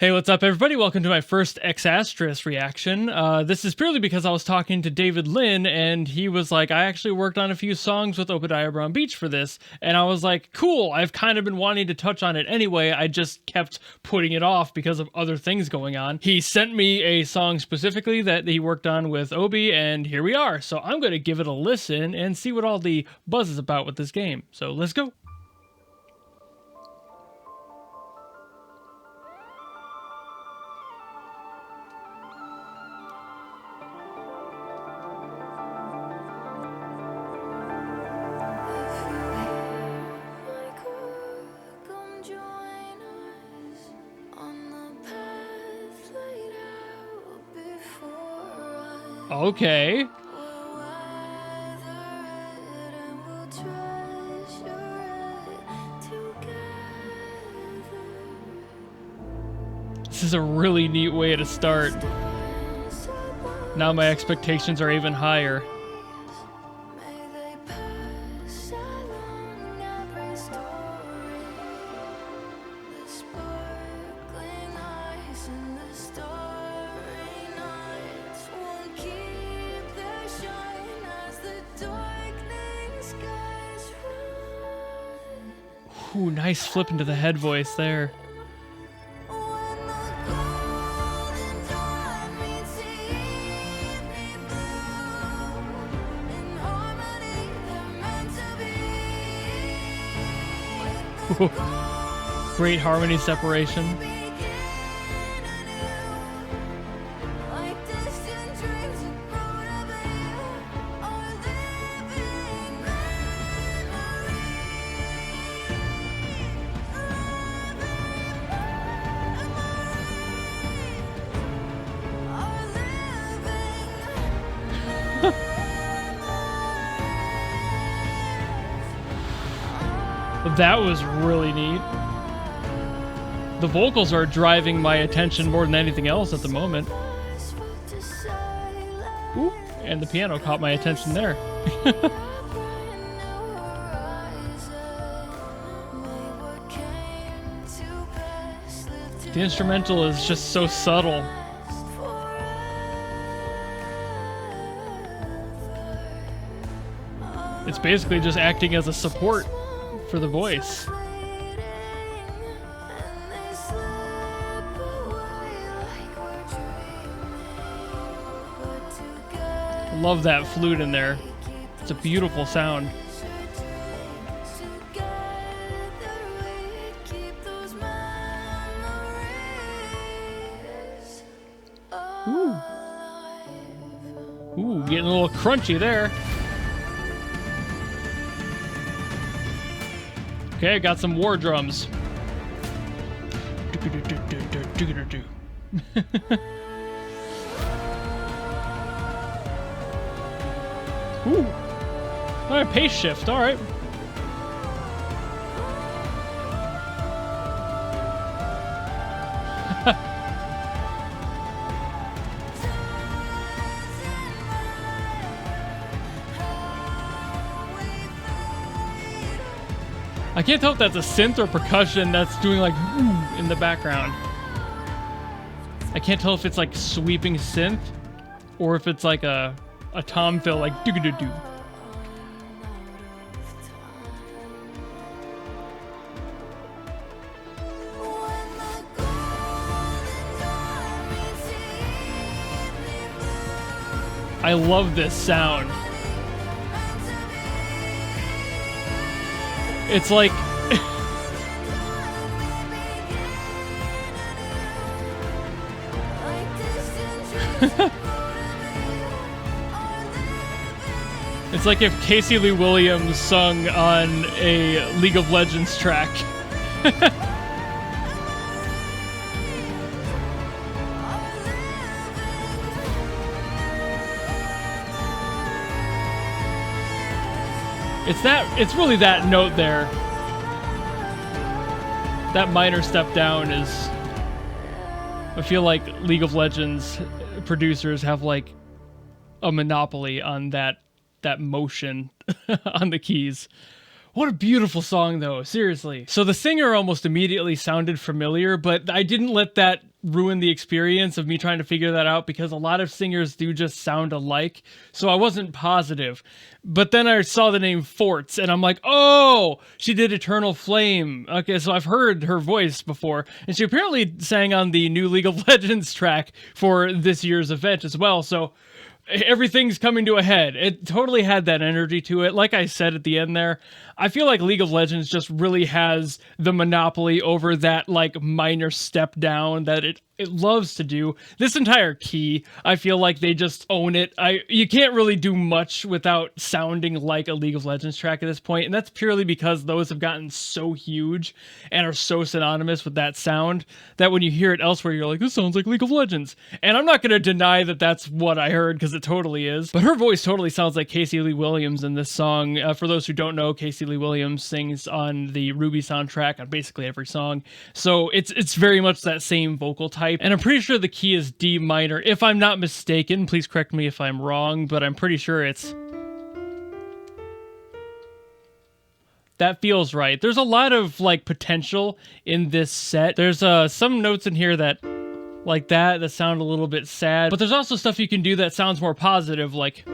Hey, what's up, everybody? Welcome to my first Astris reaction. This is purely because I was talking to David Lynn, and he was like, I actually worked on a few songs with Obadiah Brown Beach for this, and I was like, cool, I've kind of been wanting to touch on it anyway, I just kept putting it off because of other things going on. He sent me a song specifically that he worked on with Obi, and here we are. So I'm going to give it a listen and see what all the buzz is about with this game. So let's go. Okay. This is a really neat way to start. Now my expectations are even higher. Ooh, nice flip into the head voice there. Ooh, great harmony separation. That was really neat. The vocals are driving my attention more than anything else at the moment. Ooh, and the piano caught my attention there. The instrumental is just so subtle. It's basically just acting as a support for the voice. Love that flute in there. It's a beautiful sound. Ooh. Ooh, getting a little crunchy there. Okay, got some war drums. Ooh. Alright, pace shift, alright. I can't tell if that's a synth or percussion that's doing like in the background. I can't tell if it's like sweeping synth or if it's like a tom fill like doo-doo-doo. I love this sound. It's like it's like if Casey Lee Williams sung on a League of Legends track. It's really that note there. That minor step down is, I feel like League of Legends producers have like a monopoly on that motion on the keys. What a beautiful song, though, seriously. So the singer almost immediately sounded familiar, but I didn't let that ruin the experience of me trying to figure that out, because a lot of singers do just sound alike, so I wasn't positive. But then I saw the name Forts, and I'm like, oh, she did Eternal Flame. Okay, so I've heard her voice before, and she apparently sang on the new League of Legends track for this year's event as well, so everything's coming to a head. It totally had that energy to it. Like I said at the end there, I feel like League of Legends just really has the monopoly over that like minor step down that it loves to do. This entire key, I feel like they just own it. You can't really do much without sounding like a League of Legends track at this point, and that's purely because those have gotten so huge and are so synonymous with that sound that when you hear it elsewhere, you're like, this sounds like League of Legends. And I'm not going to deny that that's what I heard, because it totally is. But her voice totally sounds like Casey Lee Williams in this song. For those who don't know, Casey Lee Williams sings on the Ruby soundtrack on basically every song. So it's very much that same vocal type. And I'm pretty sure the key is D minor. If I'm not mistaken, please correct me if I'm wrong, but I'm pretty sure it's... That feels right. There's a lot of like potential in this set. There's some notes in here that like that sound a little bit sad, but there's also stuff you can do that sounds more positive, like...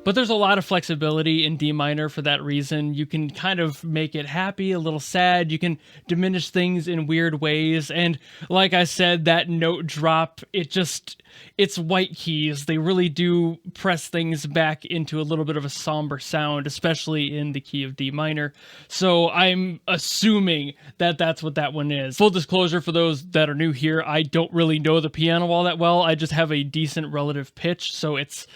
But there's a lot of flexibility in D minor for that reason. You can kind of make it happy, a little sad. You can diminish things in weird ways. And like I said, that note drop, it's white keys. They really do press things back into a little bit of a somber sound, especially in the key of D minor. So I'm assuming that that's what that one is. Full disclosure for those that are new here, I don't really know the piano all that well. I just have a decent relative pitch, so it's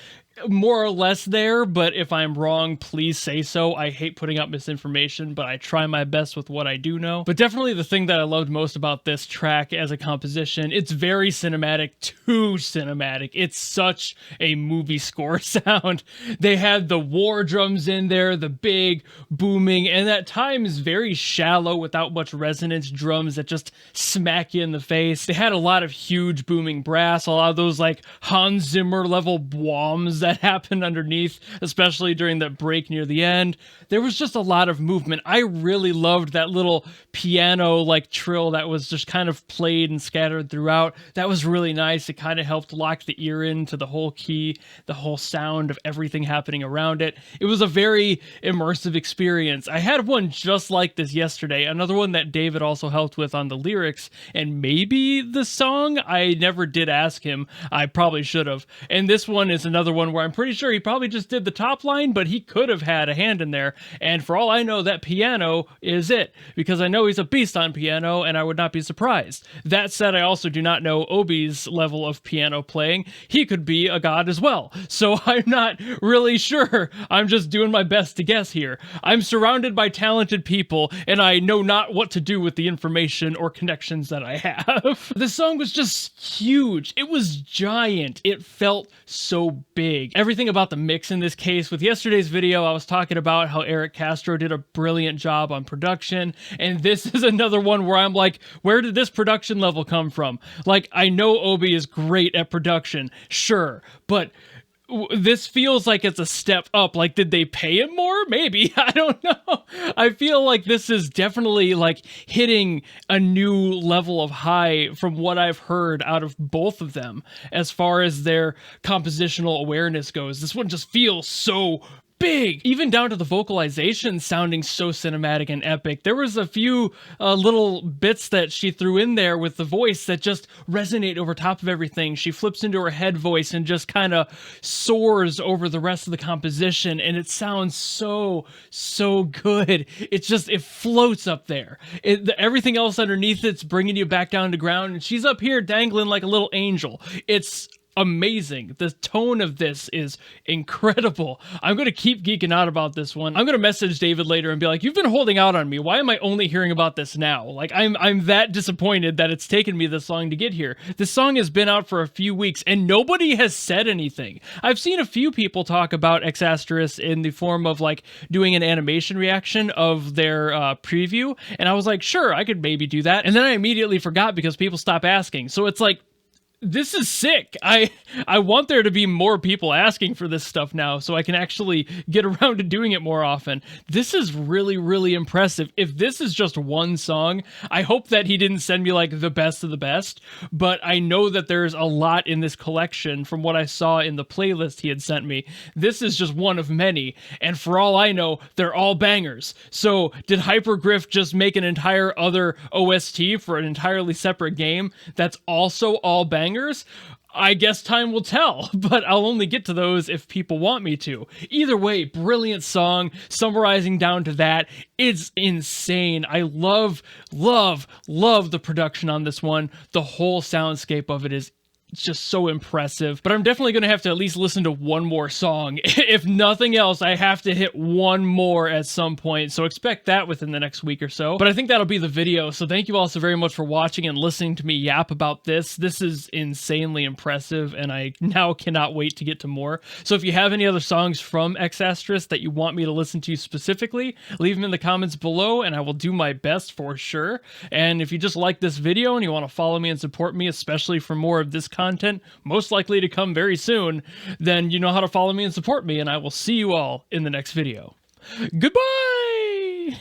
more or less there, but if I'm wrong, please say so. I hate putting out misinformation, but I try my best with what I do know. But definitely the thing that I loved most about this track as a composition, it's very cinematic, too cinematic. It's such a movie score sound. They had the war drums in there, the big booming, and at times very shallow without much resonance drums that just smack you in the face. They had a lot of huge booming brass, a lot of those like Hans Zimmer level bombs that happened underneath, especially during that break near the end. There was just a lot of movement. I really loved that little piano like trill that was just kind of played and scattered throughout. That was really nice. It kind of helped lock the ear into the whole key, the whole sound of everything happening around it. It was a very immersive experience. I had one just like this yesterday, another one that David also helped with on the lyrics and maybe the song. I never did ask him. I probably should have. And this one is another one where I'm pretty sure he probably just did the top line, but he could have had a hand in there. And for all I know, that piano is it, because I know he's a beast on piano, and I would not be surprised. That said, I also do not know Obi's level of piano playing. He could be a god as well, so I'm not really sure. I'm just doing my best to guess here. I'm surrounded by talented people, and I know not what to do with the information or connections that I have. The song was just huge. It was giant. It felt so big. Everything about the mix in this case. With yesterday's video, I was talking about how Eric Castro did a brilliant job on production, and this is another one where I'm like, where did this production level come from? Like, I know Obi is great at production, sure, but this feels like it's a step up. Like, did they pay him more? Maybe. I don't know. I feel like this is definitely like hitting a new level of high from what I've heard out of both of them as far as their compositional awareness goes. This one just feels so big, even down to the vocalization sounding so cinematic and epic. There was a few little bits that she threw in there with the voice that just resonate over top of everything. She flips into her head voice and just kind of soars over the rest of the composition, and it sounds so good. It floats up there. Everything else underneath it's bringing you back down to ground, and she's up here dangling like a little angel. It's amazing. The tone of this is incredible. I'm going to keep geeking out about this one. I'm going to message David later and be like, you've been holding out on me. Why am I only hearing about this now? Like, I'm that disappointed that it's taken me this long to get here. This song has been out for a few weeks and nobody has said anything. I've seen a few people talk about Astris in the form of like doing an animation reaction of their preview, and I was like, sure, I could maybe do that. And then I immediately forgot because people stopped asking. So it's like, This is sick. I want there to be more people asking for this stuff now so I can actually get around to doing it more often. This is really, really impressive. If this is just one song, I hope that he didn't send me like the best of the best, but I know that there's a lot in this collection from what I saw in the playlist he had sent me. This is just one of many, and for all I know, they're all bangers. So did Hypergryph just make an entire other OST for an entirely separate game that's also all bangers? I guess time will tell, but I'll only get to those if people want me to. Either way, brilliant song, summarizing down to that. It's insane. I love the production on this one. The whole soundscape of it is just so impressive, but I'm definitely going to have to at least listen to one more song. If nothing else, I have to hit one more at some point, so expect that within the next week or so. But I think that'll be the video, so thank you all so very much for watching and listening to me yap about this. This is insanely impressive, and I now cannot wait to get to more. So if you have any other songs from Astris that you want me to listen to specifically, leave them in the comments below, and I will do my best for sure. And if you just like this video and you want to follow me and support me, especially for more of this content, most likely to come very soon, then you know how to follow me and support me, and I will see you all in the next video. Goodbye!